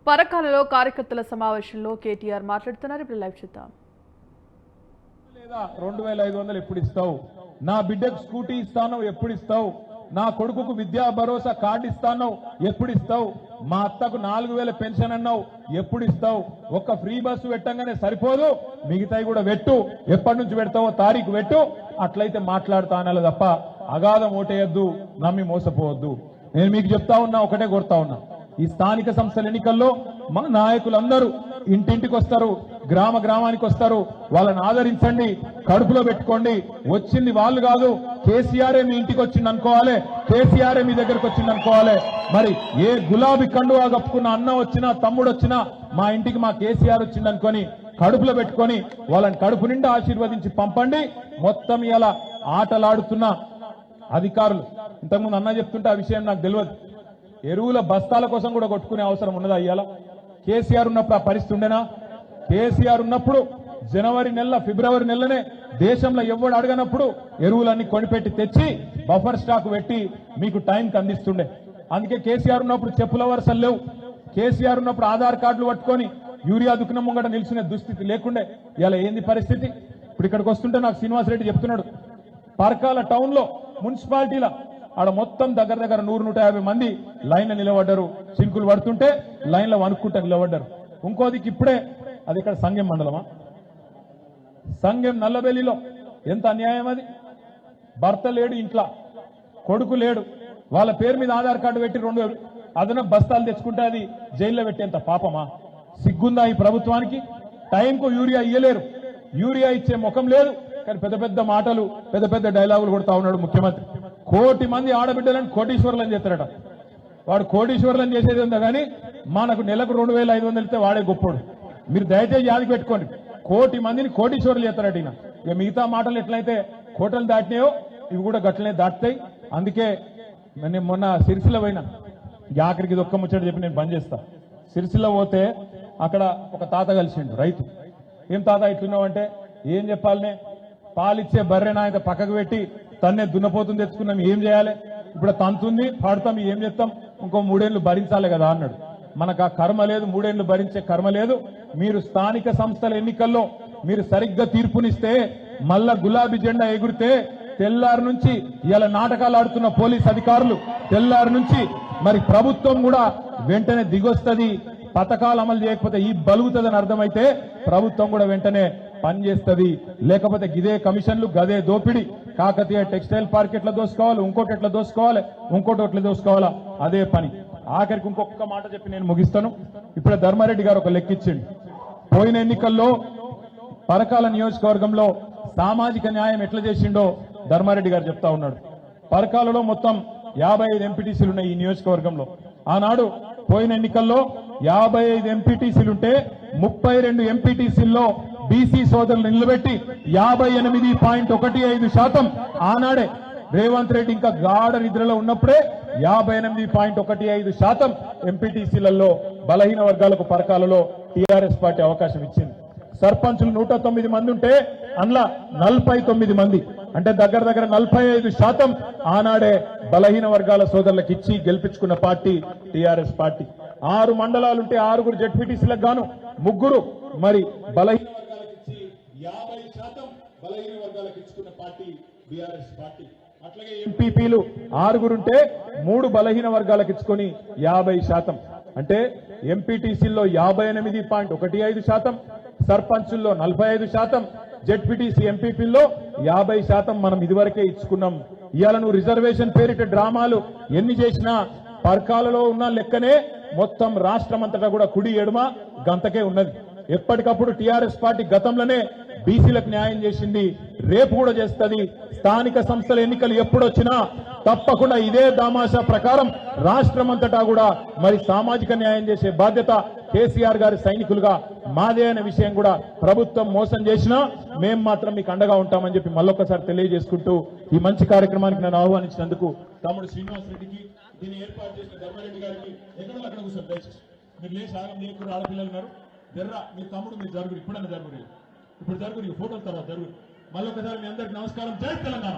పరకాలలో కార్యకర్తల సమావేశంలో కేటీఆర్ మాట్లాడుతున్నారు. ఇప్పుడు లైవ్ చూద్దాం. లేదా 2500 ఎప్పుడు ఇస్తావు? నా బిడ్డకు స్కూటీ ఇస్తాను ఎప్పుడు ఇస్తావు? నా కొడుకుకు విద్యా భరోసా కార్డు ఇస్తాను ఎప్పుడు ఇస్తావు? మా అత్తకు 4000 పెన్షన్ అన్నావు ఎప్పుడు ఇస్తావు? ఒక్క ఫ్రీ బస్సు పెట్టంగానే సరిపోదు, మిగతాయి కూడా పెట్టు. ఎప్పటి నుంచి పెడతావో తారీఖు పెట్టు. అట్లయితే మాట్లాడుతా అనాలి తప్ప అగాధం ఓటేయద్దు, నమ్మి మోసపోవద్దు. నేను మీకు చెప్తా ఉన్నా, ఒకటే కోరుతా ఉన్నా, ఈ స్థానిక సంస్థల ఎన్నికల్లో మన నాయకులందరూ ఇంటింటికి వస్తారు, గ్రామ గ్రామానికి వస్తారు. వాళ్ళని ఆదరించండి, కడుపులో పెట్టుకోండి. వచ్చింది వాళ్ళు కాదు, కేసీఆరే మీ ఇంటికి వచ్చింది అనుకోవాలి, కేసీఆరే మీ దగ్గరకు వచ్చింది అనుకోవాలి. మరి ఏ గులాబీ కండువా కప్పుకున్న అన్న వచ్చినా తమ్ముడు వచ్చినా మా ఇంటికి మా కేసీఆర్ వచ్చింది అనుకొని కడుపులో పెట్టుకొని వాళ్ళని కడుపు నిండా ఆశీర్వదించి పంపండి. మొత్తం ఇలా ఆటలాడుతున్న అధికారులు, ఇంతకుముందు అన్న చెప్తుంటే ఆ విషయం నాకు తెలియదు, ఎరువుల బస్తాల కోసం కూడా కొట్టుకునే అవసరం ఉన్నదా? ఇవాళ కేసీఆర్ ఉన్నప్పుడు ఆ పరిస్థితి ఉండేనా? కేసీఆర్ ఉన్నప్పుడు జనవరి నెల ఫిబ్రవరి నెలనే దేశంలో ఎవడు అడగనప్పుడు ఎరువులన్నీ కొనిపెట్టి తెచ్చి బఫర్ స్టాక్ పెట్టి మీకు టైంకి అందిస్తుండే. అందుకే కేసీఆర్ ఉన్నప్పుడు చెప్పుల వరుసలు లేవు. కేసీఆర్ ఉన్నప్పుడు ఆధార్ కార్డులు పట్టుకొని యూరియా దుకాణం ముంగట నిల్చునే దుస్థితి లేకుండే. ఇలా ఏంది పరిస్థితి? ఇప్పుడు ఇక్కడికి వస్తుంటే నాకు శ్రీనివాసరెడ్డి చెప్తున్నాడు, పరకాల టౌన్ లో మున్సిపాలిటీల ఆడ మొత్తం దగ్గర 100-150 మంది లైన్లో నిలబడ్డారు. చింకులు పడుతుంటే లైన్లో వణుక్కుంటా నిలబడ్డారు. ఇంకోదికి ఇప్పుడే అది ఇక్కడ సంగెం మండలమా, సంగెం నల్లబెల్లిలో ఎంత అన్యాయం అది! భర్త లేడు ఇంట్లో, కొడుకు లేడు, వాళ్ళ పేరు మీద ఆధార్ కార్డు పెట్టి 2 అదనపు బస్తాలు తెచ్చుకుంటే అది జైల్లో పెట్టేంత పాపమా? సిగ్గుందా ఈ ప్రభుత్వానికి? టైంకు యూరియా ఇయ్యలేరు, యూరియా ఇచ్చే ముఖం లేదు, కానీ పెద్ద పెద్ద మాటలు పెద్ద పెద్ద డైలాగులు కొడతా ఉన్నాడు ముఖ్యమంత్రి. 1 కోటి మంది ఆడబిడ్డలను కోటీశ్వరులను చేస్తారట. వాడు కోటీశ్వరులను చేసేది ఉందా కానీ మనకు నెలకు 2500 ఇస్తే వాడే గొప్పోడు. మీరు దయచేసి యాది పెట్టుకోండి, 1 కోటి మందిని కోటీశ్వరులు చేస్తారట ఈయన. ఇక మిగతా మాటలు ఎట్లయితే కోటలు దాటినాయో ఇవి కూడా గట్లనే దాటుతాయి. అందుకే నేను మొన్న సిరిసిల్ల పోయినా, ఆఖరికి ఇది ఒక్క ముచ్చట చెప్పి నేను బంద్ చేస్తా. సిరిసిల్ల పోతే అక్కడ ఒక తాత కలిసిండు, రైతు. ఏం తాత ఇట్లున్నావు అంటే, ఏం చెప్పాలనే, పాలిచ్చే బర్రె నాయన పక్కకు పెట్టి తన్నే దున్నపోతుంది తెచ్చుకున్నాం, ఏం చేయాలి? ఇప్పుడు తంతుంది పాడుతాం, ఏం చేస్తాం? ఇంకో 3 ఏళ్ళు భరించాలి కదా అన్నాడు. మనకు ఆ కర్మ లేదు, 3 ఏళ్ళు భరించే కర్మ లేదు. మీరు స్థానిక సంస్థల ఎన్నికల్లో మీరు సరిగ్గా తీర్పునిస్తే, మళ్ళా గులాబీ జెండా ఎగురితే తెల్లారు నుంచి ఇలా నాటకాలు ఆడుతున్న పోలీస్ అధికారులు తెల్లారు నుంచి మరి ప్రభుత్వం కూడా వెంటనే దిగొస్తుంది. పథకాలు అమలు చేయకపోతే ఈ బలుగుతుందని అర్థమైతే ప్రభుత్వం కూడా వెంటనే పనిచేస్తుంది. లేకపోతే గిదే కమిషన్లు, గదే దోపిడి. కాకతీయ టెక్స్టైల్ పార్క్ ఎట్లా దోసుకోవాలి, ఇంకోటి ఎట్లా దోసుకోవాలి, ఇంకోటి ఎట్లా దోసుకోవాలా, అదే పని. ఆఖరికి ఇంకొక మాట చెప్పి నేను ముగిస్తాను. ఇప్పుడే ధర్మారెడ్డి గారు ఒక లెక్కిచ్చిండు. పోయిన ఎన్నికల్లో పరకాల నియోజకవర్గంలో సామాజిక న్యాయం ఎట్లా చేసిండో ధర్మారెడ్డి గారు చెప్తా ఉన్నాడు. పరకాలలో మొత్తం 55 ఎంపీటీసీలు ఉన్నాయి ఈ నియోజకవర్గంలో. ఆనాడు పోయిన ఎన్నికల్లో 55 ఎంపీటీసీలుంటే 32 ఎంపీటీసీల్లో బీసీ సోదరులు నిలబెట్టి 58.15% ఆనాడే రేవంత్ రెడ్డి ఇంకా గాఢ నిద్రలో ఉన్నప్పుడే 58.15% ఎంపీటీసీలలో బలహీన వర్గాలకు పరకాలలో టీఆర్ఎస్ పార్టీ అవకాశం ఇచ్చింది. సర్పంచులు 109 మంది ఉంటే అందులో 49 మంది, అంటే దగ్గర 45% ఆనాడే బలహీన వర్గాల సోదరులకు ఇచ్చి గెలిపించుకున్న పార్టీ టీఆర్ఎస్ పార్టీ. 6 మండలాలుంటే 6 జెడ్పీటీసీలకు గాను 3 మరి బలహీన వర్గాలకు ఇచ్చి 50% బలహీన వర్గాలకు ఇచ్చుకున్న పార్టీ టీఆర్ఎస్ పార్టీ. అట్లాగే ఎంపీపీలు 6 ఉంటే 3 బలహీన వర్గాలకు ఇచ్చుకొని 50%, అంటే ఎంపీటీసీల్లో 58.15%, సర్పంచుల్లో 45%, జెడ్పీటీసీ ఎంపీపీల్లో 50% మనం ఇదివరకే ఇచ్చుకున్నాం. ఇవాళ నువ్వు రిజర్వేషన్ పేరిట డ్రామాలు ఎన్ని చేసినా పరకాలలో ఉన్న లెక్కనే మొత్తం రాష్ట్రం అంతటా కూడా కుడి ఎడమ గంతకే ఉన్నది. ఎప్పటికప్పుడు టీఆర్ఎస్ పార్టీ గతంలోనే బీసీలకు న్యాయం చేసింది, రేపు కూడా చేస్తుంది. స్థానిక సంస్థల ఎన్నికలు ఎప్పుడొచ్చినా తప్పకుండా ఇదే దామాషా ప్రకారం రాష్ట్రం అంతటా కూడా మరి సామాజిక న్యాయం చేసే బాధ్యత కేసీఆర్ గారి సైనికులుగా మాదే అనే విషయం కూడా ప్రభుత్వం మోసం చేసినా మేం మాత్రం మీకు అండగా ఉంటామని చెప్పి మళ్ళొకసారి తెలియజేసుకుంటూ ఈ మంచి కార్యక్రమానికి నన్ను ఆహ్వానించినందుకు తమ్ముడు శ్రీనివాసరెడ్డికి, దీన్ని ఏర్పాటు చేసిన ధర్మారెడ్డి గారికి, ఎక్కడో అక్కడ కూర్చొని దయచేసి మీరు లేచి ఆగం లేకుండా ఆడపిల్లలు ఉన్నారు, జర్రా మీ తమ్ముడు మీరు జరుగురు, ఇప్పుడన్నా జరుగురు, ఇప్పుడు జరుగురు, ఫోటోల తర్వాత జరుగురు. మళ్ళొకసారి మీ అందరికి నమస్కారం. జై తెలంగాణ.